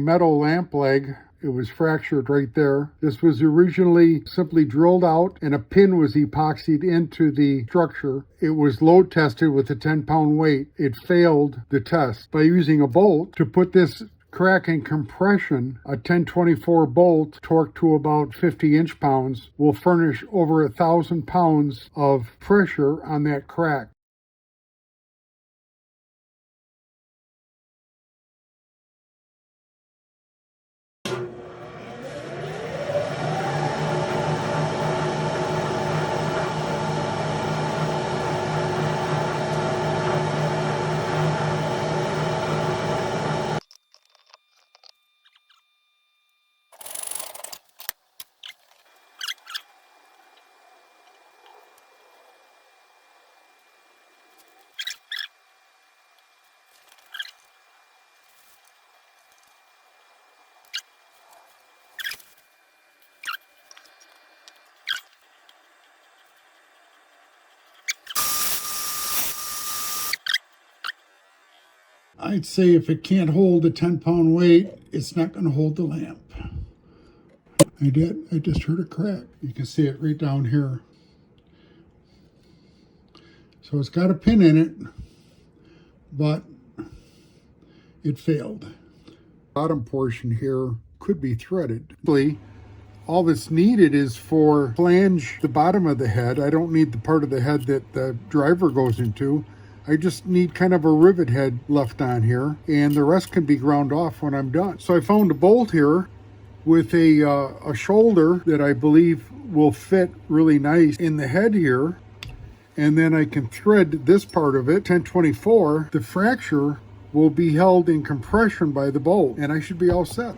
metal lamp leg. It was fractured right there. This was originally simply drilled out and a pin was epoxied into the structure. It was load tested with a 10-pound weight. It failed the test. By using a bolt to put this crack in compression, a 1024 bolt torqued to about 50 inch-pounds will furnish over 1,000 pounds of pressure on that crack. I'd say if it can't hold a 10-pound weight, it's not going to hold the lamp. I just heard a crack. You can see it right down here. So it's got a pin in it, but it failed. Bottom portion here could be threaded. All that's needed is for flange the bottom of the head. I don't need the part of the head that the driver goes into. I just need kind of a rivet head left on here, and the rest can be ground off when I'm done. So I found a bolt here with a shoulder that I believe will fit really nice in the head here. And then I can thread this part of it, 1024. The fracture will be held in compression by the bolt, and I should be all set.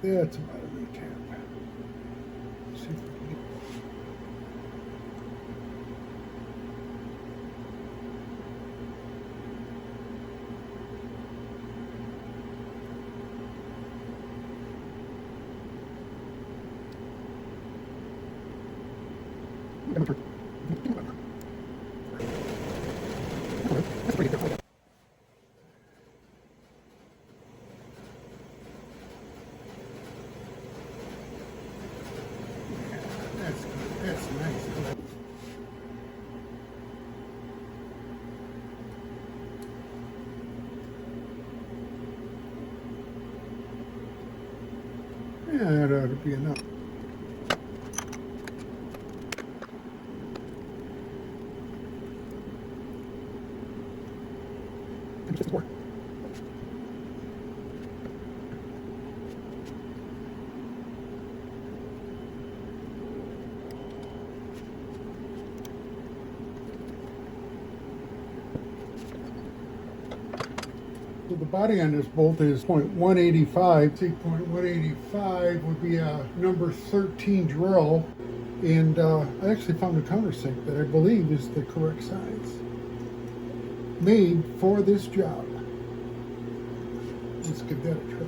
That's about a recap. See if we can get... That's nice. Yeah, that ought to be enough. So the body on this bolt is 0.185. See, 0.185 would be a number 13 drill. And I actually found a countersink that I believe is the correct size. Made for this job. Let's give that a try.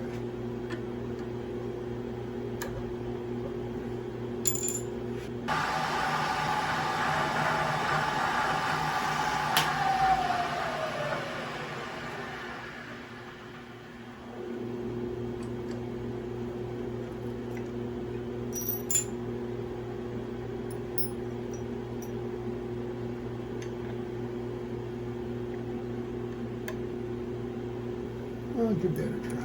I'll give that a try.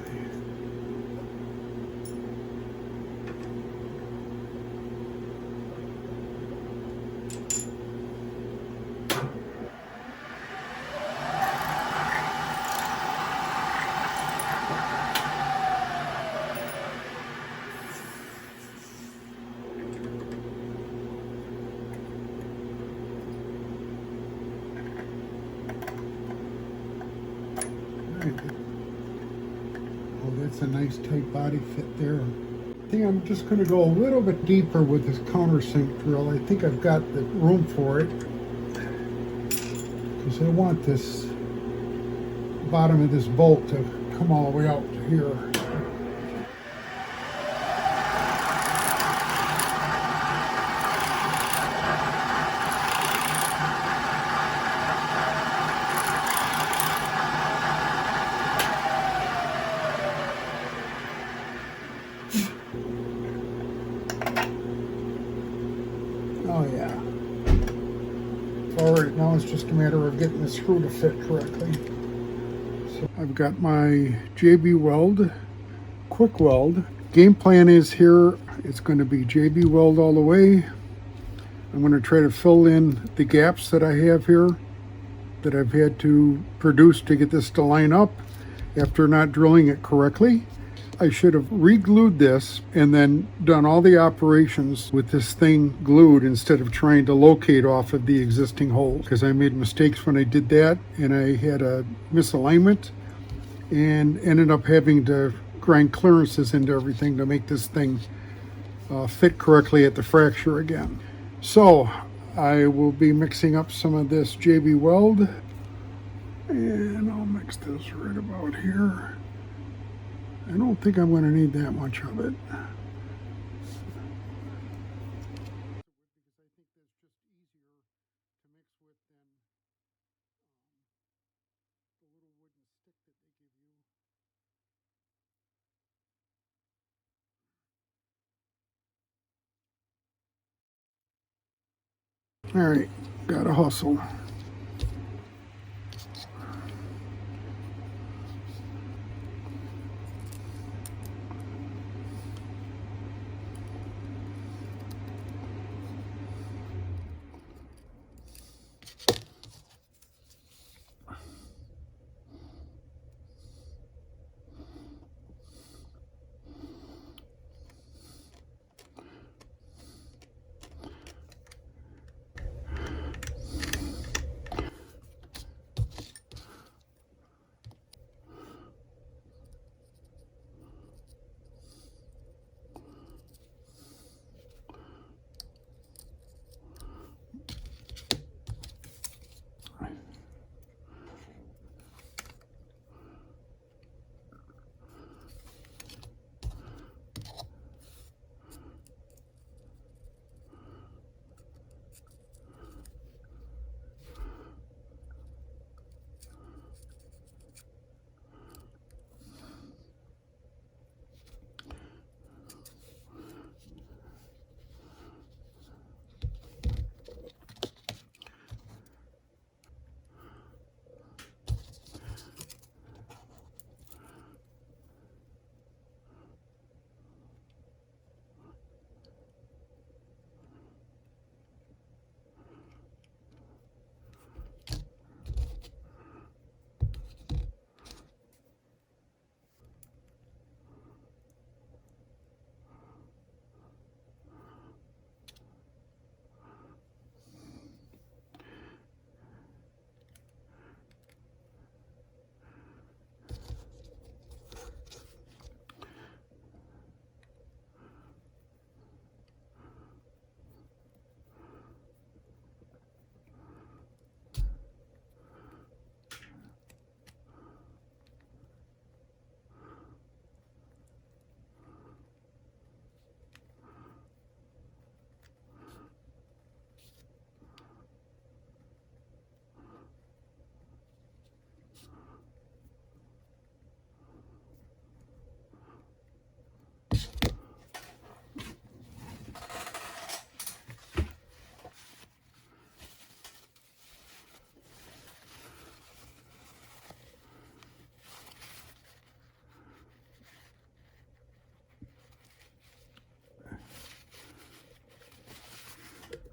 All right. Oh, that's a nice tight body fit there. think I'm just going to go a little bit deeper with this countersink drill. I think I've got the room for it, because I want this bottom of this bolt to come all the way out to here. Oh yeah. All right, now it's just a matter of getting the screw to fit correctly. So I've got my JB Weld, quick weld. Game plan is here, it's going to be JB Weld all the way. I'm going to try to fill in the gaps that I have here that I've had to produce to get this to line up after not drilling it correctly. I should have re-glued this and then done all the operations with this thing glued instead of trying to locate off of the existing hole, because I made mistakes when I did that, and I had a misalignment and ended up having to grind clearances into everything to make this thing fit correctly at the fracture again. So I will be mixing up some of this JB Weld, and I'll mix this right about here. I don't think I'm going to need that much of it. All right, gotta hustle.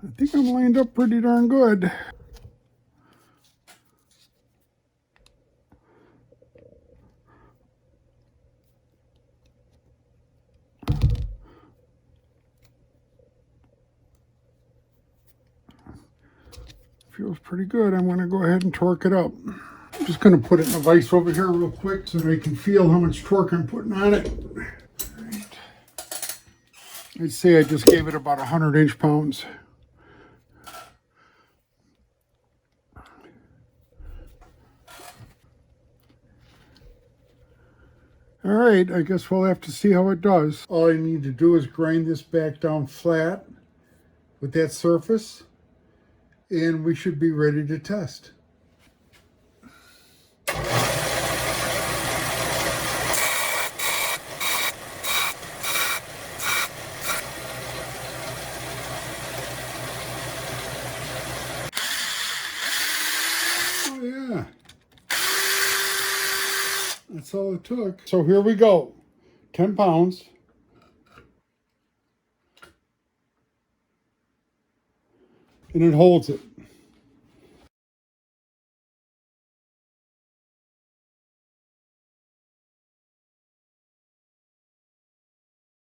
I think I'm lined up pretty darn good. Feels pretty good. I'm going to go ahead and torque it up. I'm just going to put it in a vise over here real quick so that I can feel how much torque I'm putting on it. All right. I'd say I just gave it about 100 inch-pounds. All right, I guess we'll have to see how it does. All I need to do is grind this back down flat with that surface, and we should be ready to test. Oh yeah, that's all it took. So here we go, 10 pounds. And it holds it.